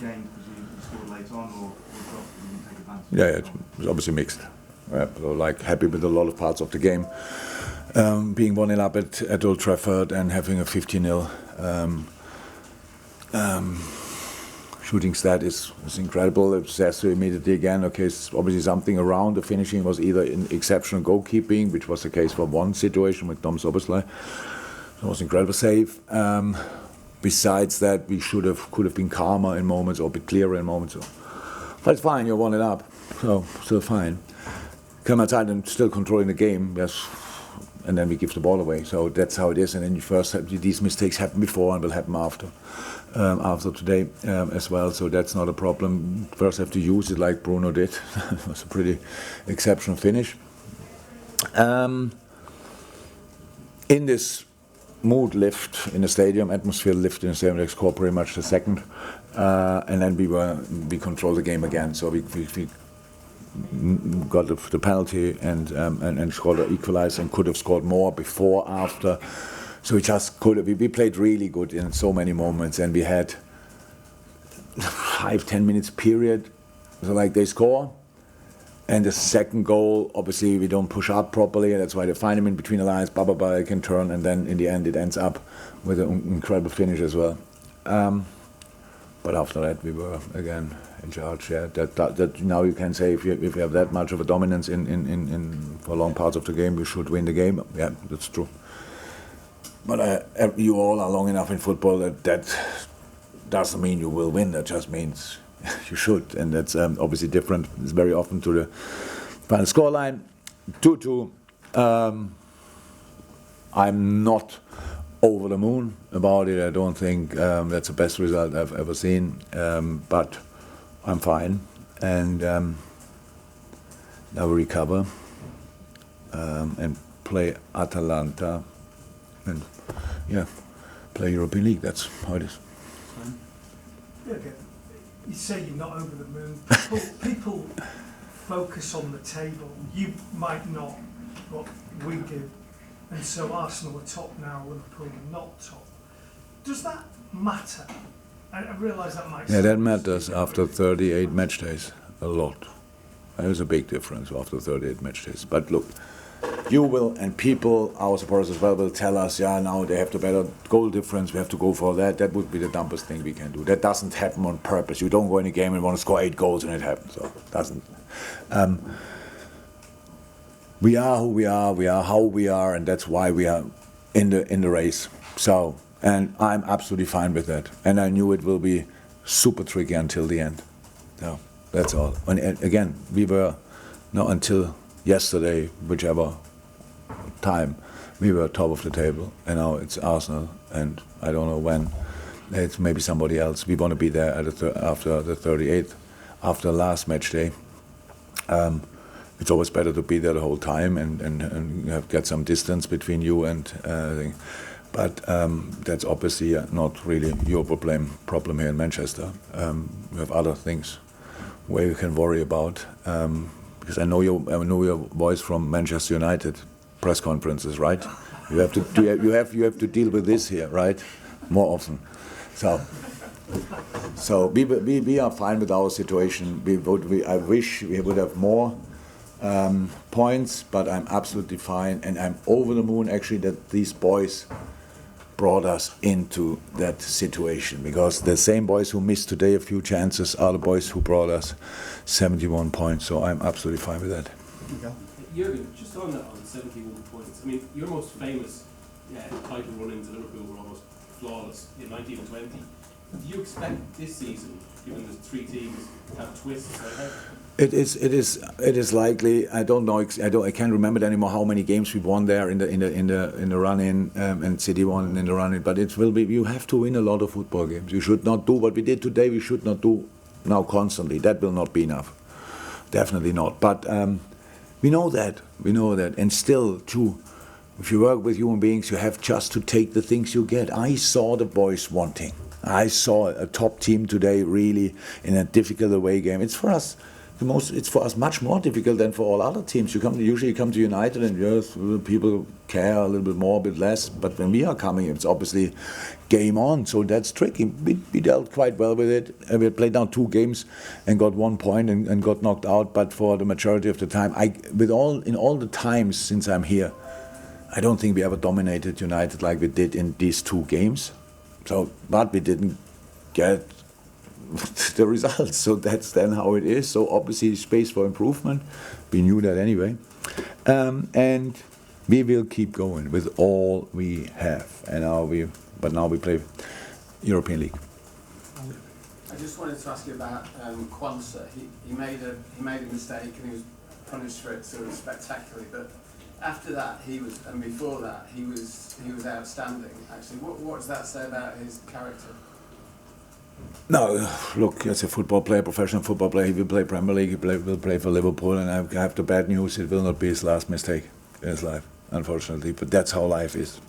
game because you scored late on, or dropped and didn't take advantage? Yeah, it was obviously mixed. Yeah, so like happy with a lot of parts of the game. Being 1-0 up at Old Trafford and having a 15-0 shooting stat is incredible. It says to immediately again, okay, it's obviously something around. The finishing was either in exceptional goalkeeping, which was the case for one situation with Tom Soboslai. It was an incredible save. Besides that, we could have been calmer in moments or a bit clearer in moments. But it's fine, you're 1-0 up, so still fine. Come outside and still controlling the game, yes. And then we give the ball away. So that's how it is. And then you first have these mistakes happen before and will happen after today as well. So that's not a problem. First have to use it like Bruno did. It was a pretty exceptional finish. In this mood lift in the stadium, atmosphere lift in the stadium, they scored pretty much the second. And then we controlled the game again. So we got the penalty and scored an equalizer and could have scored more before, after. So we just could have. We played really good in so many moments, and we had 5-10 minutes period. So like they score, and the second goal, obviously we don't push up properly, and that's why they find him in between the lines. They can turn, and then in the end it ends up with an incredible finish as well. But after that we were again in charge. Yeah, that now you can say if you have that much of a dominance in for long parts of the game, you should win the game. Yeah, that's true. But you all are long enough in football that doesn't mean you will win. That just means you should, and that's obviously different. It's very often to the final scoreline, 2-2. I'm not over the moon about it. I don't think that's the best result I've ever seen, but I'm fine, and now we recover and play Atalanta, and play European League. That's how it is. You say you're not over the moon. People focus on the table. You might not, but we do. And so Arsenal are top now, Liverpool are not top. Does that matter? I realise that might. Yeah, that matters after 38 match days a lot. There's a big difference after 38 match days. But look, you will, and people, our supporters as well, will tell us, yeah, now they have the better goal difference, we have to go for that. That would be the dumbest thing we can do. That doesn't happen on purpose. You don't go in a game and want to score 8 goals and it happens. So it doesn't. We are who we are how we are, and that's why we are in the race. So, and I'm absolutely fine with that. And I knew it will be super tricky until the end. So that's all. And again, we were not until yesterday, whichever time, we were top of the table, and now it's Arsenal, and I don't know when. It's maybe somebody else. We want to be there after the 38th, after the last match day. It's always better to be there the whole time and get some distance between you and thing. But that's obviously not really your problem here in Manchester. We have other things where you can worry about. Because I know your voice from Manchester United press conferences, right? You have to deal with this here, right? More often. So we are fine with our situation. I wish we would have more points, but I'm absolutely fine, and I'm over the moon actually that these boys brought us into that situation, because the same boys who missed today a few chances are the boys who brought us 71 points, so I'm absolutely fine with that. Jurgen, just on that, on 71 points, I mean, your most famous title run into Liverpool were almost flawless in 19 and 20. Do you expect this season, given the 3 teams, to have twists ahead? It is likely. I don't know. I can't remember anymore how many games we won there in the run-in, and City won in the run-in. But it will be. You have to win a lot of football games. You should not do what we did today. We should not do now constantly. That will not be enough. Definitely not. But we know that. And still, too, if you work with human beings, you have just to take the things you get. I saw the boys wanting. I saw a top team today really in a difficult away game. It's for us. It's for us much more difficult than for all other teams. Usually come to United and yes, people care a little bit more, a bit less. But when we are coming, it's obviously game on. So that's tricky. We dealt quite well with it. We played down 2 games and got 1 point and got knocked out. But for the majority of the time, in all the times since I'm here, I don't think we ever dominated United like we did in these 2 games. But we didn't get the results, so that's then how it is. So obviously space for improvement. We knew that anyway, and we will keep going with all we have. And now we play European League. I just wanted to ask you about Quansah. He made a mistake and he was punished for it sort of spectacularly. But after that, and before that, he was outstanding. Actually, what does that say about his character? No, look, as a football player, professional football player, he will play Premier League, will play for Liverpool, and I have the bad news, it will not be his last mistake in his life, unfortunately, but that's how life is.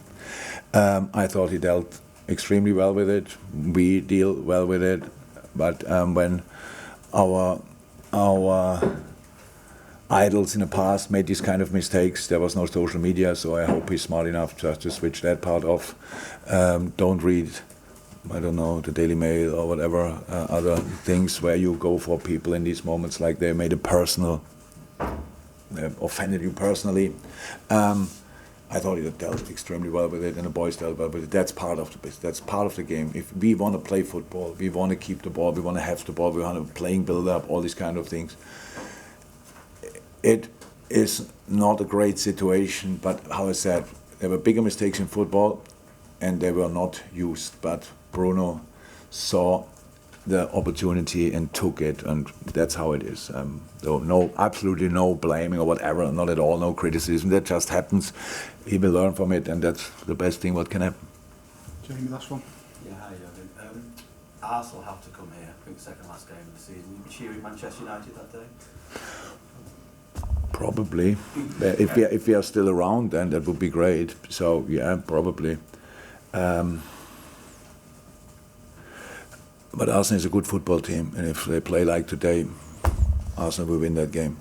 I thought he dealt extremely well with it, we deal well with it, but when our idols in the past made these kind of mistakes, there was no social media, so I hope he's smart enough just to switch that part off. Don't read, I don't know, the Daily Mail or whatever, other things where you go for people in these moments like they made it personal, they offended you personally. I thought he dealt extremely well with it and the boys dealt well with it. That's part of the business, that's part of the game. If we want to play football, we want to keep the ball, we want to have the ball, we want to playing build-up, all these kind of things. It is not a great situation, but how I said, there were bigger mistakes in football and they were not used, but Bruno saw the opportunity and took it, and that's how it is. Absolutely no blaming or whatever, not at all, no criticism. That just happens. He will learn from it, and that's the best thing what can happen. Jamie, last one. Yeah, hi Jurgen. Arsenal have to come here. I think second last game of the season. You cheering Manchester United that day? Probably. If we are still around, then that would be great. So yeah, probably. But Arsenal is a good football team, and if they play like today, Arsenal will win that game.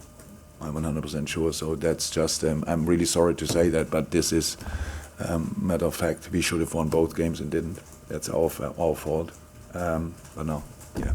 I'm 100% sure. So that's just. I'm really sorry to say that, but this is matter of fact. We should have won both games and didn't. That's our fault. But no, yeah.